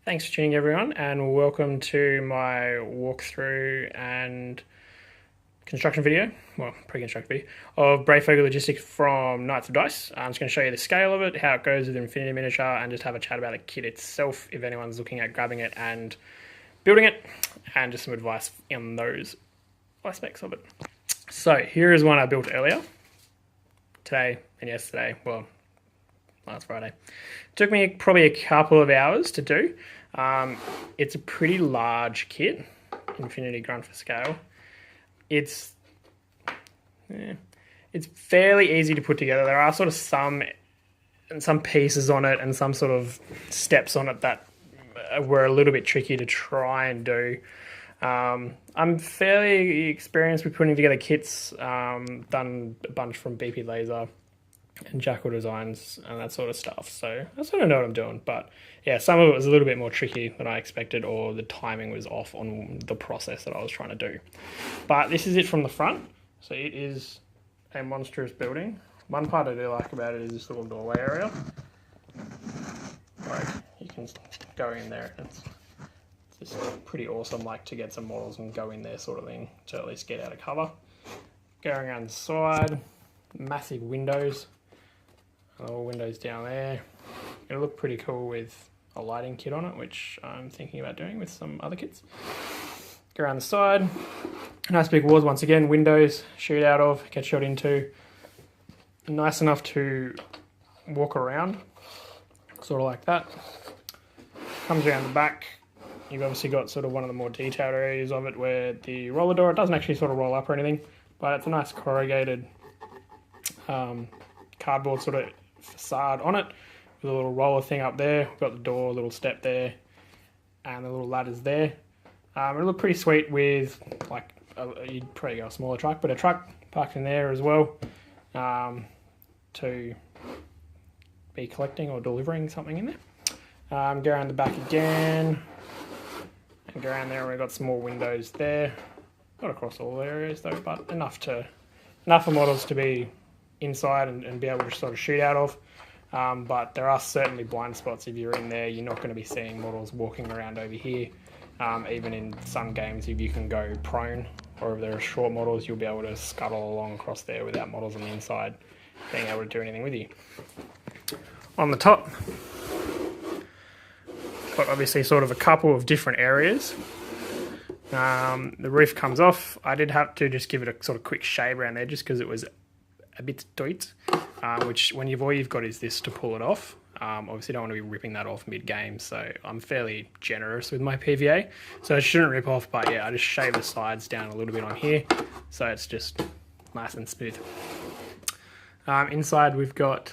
Thanks for tuning in, everyone, and welcome to my walkthrough and construction video, well, pre-construction video, of Breyfogle Logistics from Knights of Dice. I'm just going to show you the scale of it, how it goes with Infinity Miniature, and just have a chat about the kit itself if anyone's looking at grabbing it and building it, and just some advice in those aspects of it. So here is one I built earlier, today and yesterday, well, last Friday. It took me probably a couple of hours to do. It's a pretty large kit, Infinity Grunt for scale. It's fairly easy to put together. There are sort of some pieces on it and some sort of steps on it that were a little bit tricky to try and do. I'm fairly experienced with putting together kits, done a bunch from BP Laser and Jackal Designs and that sort of stuff. So I sort of know what I'm doing. But yeah, some of it was a little bit more tricky than I expected, or the timing was off on the process that I was trying to do. But this is it from the front. So it is a monstrous building. One part I do like about it is this little doorway area. Like, you can go in there. It's just pretty awesome, like, to get some models and go in there sort of thing, to at least get out of cover. Going around the side, massive windows. All windows down there. It'll look pretty cool with a lighting kit on it, which I'm thinking about doing with some other kits. Go around the side. Nice big walls once again. Windows, shoot out of, get shot into. Nice enough to walk around, sort of like that. Comes around the back. You've obviously got sort of one of the more detailed areas of it where the roller door, it doesn't actually sort of roll up or anything, but it's a nice corrugated cardboard sort of facade on it with a little roller thing up there. We've got the door, a little step there, and the little ladders there. It'll look pretty sweet with, like, you'd probably go a smaller truck, but a truck parked in there as well, to be collecting or delivering something in there. Go around the back again, and go around there, and we've got some more windows there. Not across all the areas though, but enough for models to be inside and be able to sort of shoot out of. But there are certainly blind spots. If you're in there, you're not going to be seeing models walking around over here. Even in some games, if you can go prone, or if there are short models, you'll be able to scuttle along across there without models on the inside being able to do anything with you. On the top, got obviously sort of a couple of different areas. The roof comes off. I did have to just give it a sort of quick shave around there just because it was a bit tight, which when all you've got is this to pull it off. Obviously don't want to be ripping that off mid-game, so I'm fairly generous with my PVA, so it shouldn't rip off, but yeah, I just shave the sides down a little bit on here, so it's just nice and smooth. Inside we've got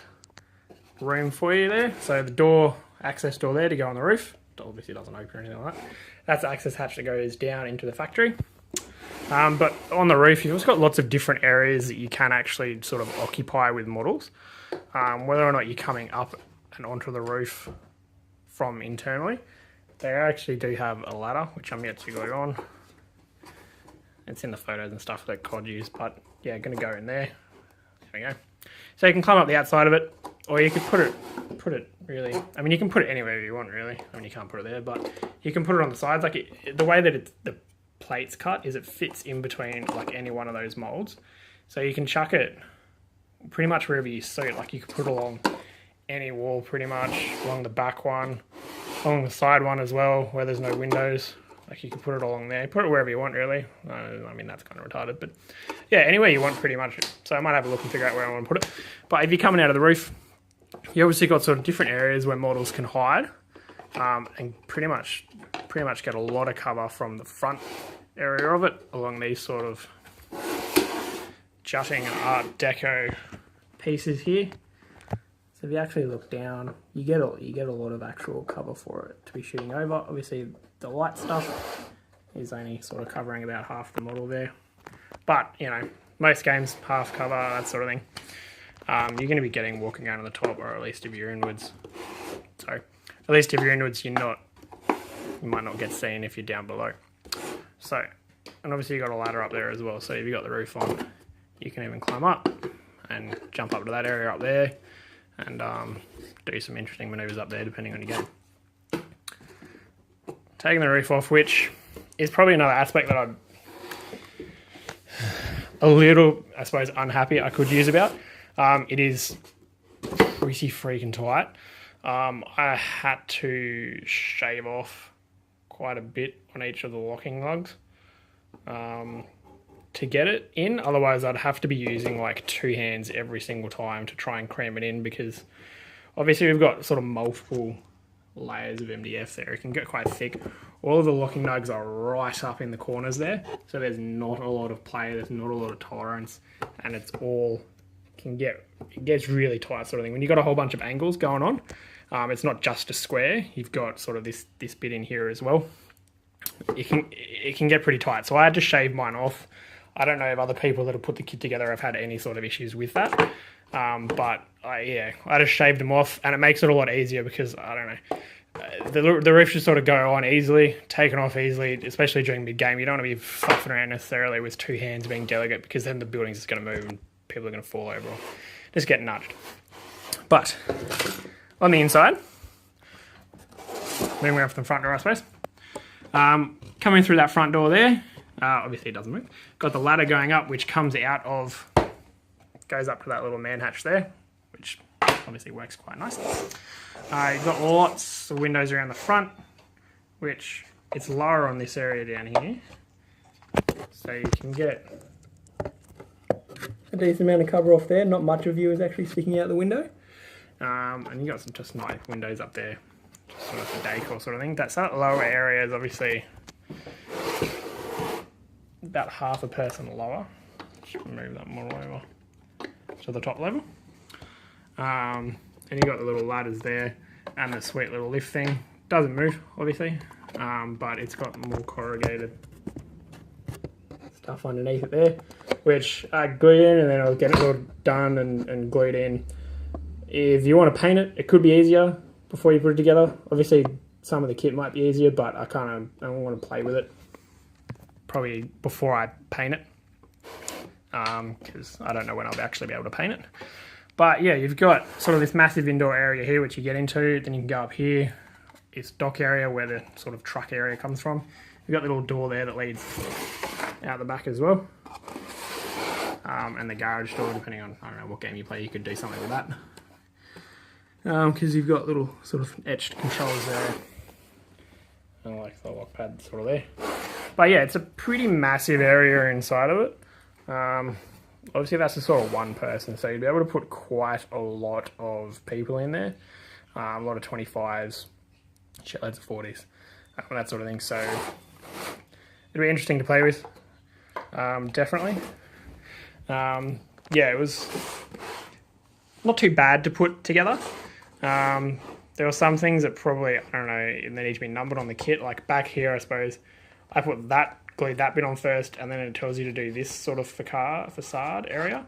room for you there, so the door, access door there to go on the roof. It obviously doesn't open or anything like that. That's the access hatch that goes down into the factory. But on the roof, you've also got lots of different areas that you can actually sort of occupy with models. Whether or not you're coming up and onto the roof from internally, they actually do have a ladder, which I'm yet to go on. It's in the photos and stuff that COD use, but yeah, going to go in there. There we go. So you can climb up the outside of it, or you could put it really, I mean, you can put it anywhere you want really. I mean, you can't put it there, but you can put it on the sides. Like the way that the plates cut is it fits in between like any one of those molds, so you can chuck it pretty much wherever you suit. Like you could put it along any wall pretty much, along the back one, along the side one as well where there's no windows. Like you can put it along there, put it wherever you want really. I mean, that's kind of retarded, but yeah, anywhere you want pretty much. So I might have a look and figure out where I want to put it. But if you're coming out of the roof, you obviously got sort of different areas where models can hide, and pretty much get a lot of cover from the front area of it along these sort of jutting Art Deco pieces here. So if you actually look down, you get a lot of actual cover for it to be shooting over. Obviously the light stuff is only sort of covering about half the model there, but you know, most games half cover, that sort of thing. You're going to be getting walking around on the top, or at least if you're inwards. So at least if you're inwards, you might not get seen if you're down below. So, and obviously you've got a ladder up there as well, so if you've got the roof on, you can even climb up and jump up to that area up there and do some interesting manoeuvres up there depending on your game. taking the roof off, which is probably another aspect that I'm a little, I suppose, unhappy I could use about. It is pretty freaking tight. I had to shave off quite a bit on each of the locking lugs to get it in. Otherwise, I'd have to be using like 2 hands every single time to try and cram it in, because obviously we've got sort of multiple layers of MDF there. It can get quite thick. All of the locking nugs are right up in the corners there, so there's not a lot of play, there's not a lot of tolerance, and it's all it gets really tight sort of thing. When you've got a whole bunch of angles going on, it's not just a square, you've got sort of this bit in here as well. It can get pretty tight, so I had to shave mine off. I don't know if other people that have put the kit together have had any sort of issues with that, but I just shaved them off, and it makes it a lot easier because, I don't know, the roof should sort of go on easily, taken off easily, especially during mid-game. You don't want to be fuffing around necessarily with 2 hands being delicate, because then the building's just going to move and people are going to fall over or just get nudged. But on the inside, moving off the front door, I suppose, coming through that front door there, obviously it doesn't move. Got the ladder going up, which comes out of, goes up to that little man hatch there, which obviously works quite nicely. You've got lots of windows around the front, which it's lower on this area down here, so you can get a decent amount of cover off there. Not much of you is actually sticking out the window, and you got some just nice windows up there, just sort of for decor sort of thing. That lower area is obviously about half a person lower. Just move that model over to the top level. And you got the little ladders there and the sweet little lift thing. Doesn't move, obviously, but it's got more corrugated stuff underneath it there, which I glued in, and then I'll get it all done and glued in. If you want to paint it, it could be easier before you put it together. Obviously, some of the kit might be easier, but I don't want to play with it probably before I paint it, because I don't know when I'll actually be able to paint it. But yeah, you've got sort of this massive indoor area here, which you get into. Then you can go up here. It's dock area where the sort of truck area comes from. You've got the little door there that leads out the back as well. And the garage door, depending on, I don't know what game you play, you could do something with that. Because you've got little sort of etched controls there. And like the lock pad sort of there. But yeah, it's a pretty massive area inside of it. Obviously that's a sort of one person, so you'd be able to put quite a lot of people in there. A lot of 25s, shitloads of 40s, that sort of thing. So it'd be interesting to play with, definitely. Yeah, it was not too bad to put together. There were some things that probably, I don't know, they need to be numbered on the kit. Like back here, I suppose, I glued that bit on first, and then it tells you to do this sort of facade area.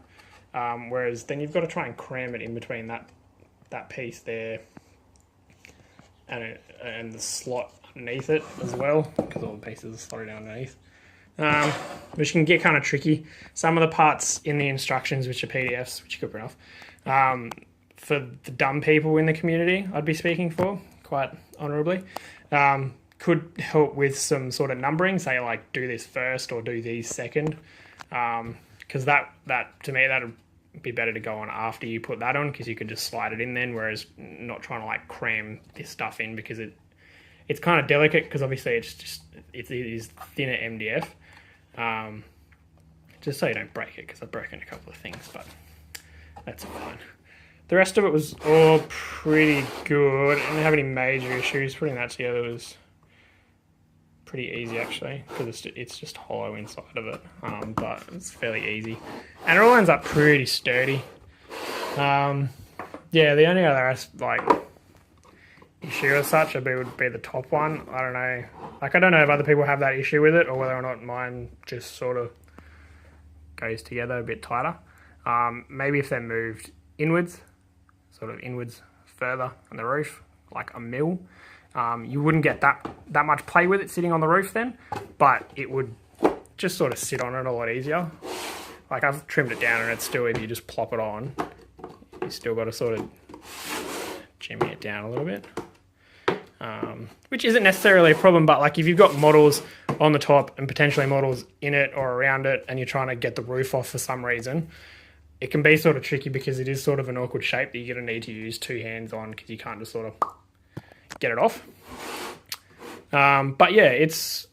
Whereas then you've got to try and cram it in between that piece there and the slot underneath it as well, because all the pieces are slotted down underneath. Which can get kind of tricky. Some of the parts in the instructions, which are PDFs, which you could print off, for the dumb people in the community, I'd be speaking for, quite honourably, could help with some sort of numbering, say like do this first or do these second, because that to me, that would be better to go on after you put that on, because you could just slide it in then, whereas not trying to like cram this stuff in, because it's kind of delicate, because obviously it is thinner MDF, just so you don't break it, because I've broken a couple of things, but that's fine. The rest of it was all pretty good. I didn't have any major issues. Putting that together was pretty easy, actually, because it's just hollow inside of it, but it's fairly easy. And it all ends up pretty sturdy. Yeah, the only other issue as such would be the top one. I don't know. Like, I don't know if other people have that issue with it, or whether or not mine just sort of goes together a bit tighter. Maybe if they're moved inwards, sort of inwards further on the roof, like a mil, you wouldn't get that much play with it sitting on the roof then, but it would just sort of sit on it a lot easier. Like, I've trimmed it down, and it's still, if you just plop it on, you still got to sort of jimmy it down a little bit. which isn't necessarily a problem, but like if you've got models on the top and potentially models in it or around it and you're trying to get the roof off for some reason, it can be sort of tricky because it is sort of an awkward shape that you're going to need to use two hands on because you can't just sort of get it off. But yeah, it's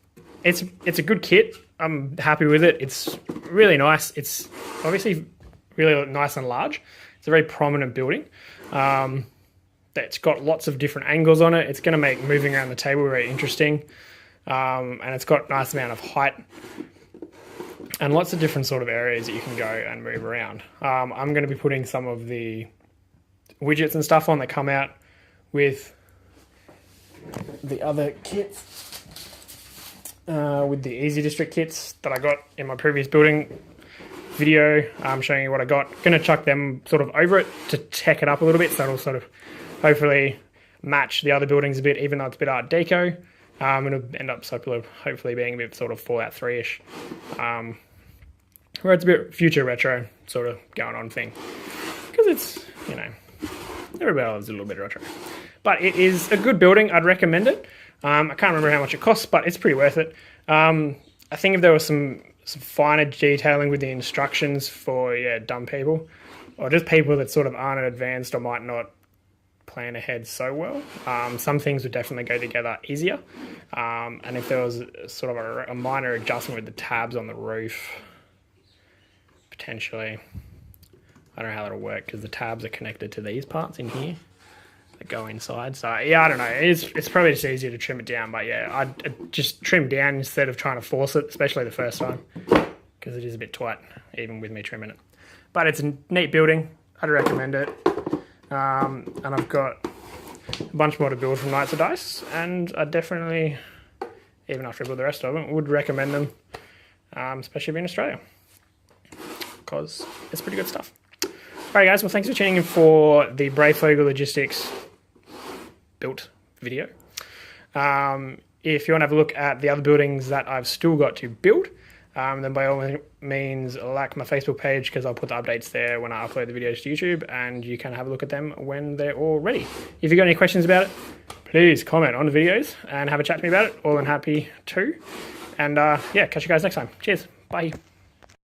a good kit. I'm happy with it. It's really nice. It's obviously really nice and large. It's a very prominent building. It's got lots of different angles on it. It's going to make moving around the table very interesting. And it's got a nice amount of height and lots of different sort of areas that you can go and move around. I'm going to be putting some of the widgets and stuff on that come out with the other kits, with the Easy District kits that I got in my previous building video. I'm showing you what I got. Going to chuck them sort of over it to tech it up a little bit, so it'll sort of hopefully match the other buildings a bit, even though it's a bit Art Deco. It'll end up hopefully being a bit sort of Fallout 3-ish, where it's a bit future retro sort of going on thing, because it's, you know, everybody loves a little bit of retro. But it is a good building. I'd recommend it. I can't remember how much it costs, but it's pretty worth it. I think if there was some finer detailing with the instructions for dumb people, or just people that sort of aren't advanced or might not plan ahead so well, some things would definitely go together easier. And if there was sort of a minor adjustment with the tabs on the roof, potentially, I don't know how that'll work because the tabs are connected to these parts in here that go inside. So yeah, I don't know. It's probably just easier to trim it down, but yeah, I'd just trim down instead of trying to force it, especially the first time, because it is a bit tight even with me trimming it. But it's a neat building. I'd recommend it. And I've got a bunch more to build from Knights of Dice, and I definitely, even after I build the rest of them, would recommend them, especially if you're in Australia, because it's pretty good stuff. Alright guys, well thanks for tuning in for the Breyfogle Logistics built video. If you want to have a look at the other buildings that I've still got to build, then by all means like my Facebook page, because I'll put the updates there when I upload the videos to YouTube, and you can have a look at them when they're all ready. If you've got any questions about it, please comment on the videos and have a chat to me about it. All than happy to. And yeah, catch you guys next time. Cheers. Bye.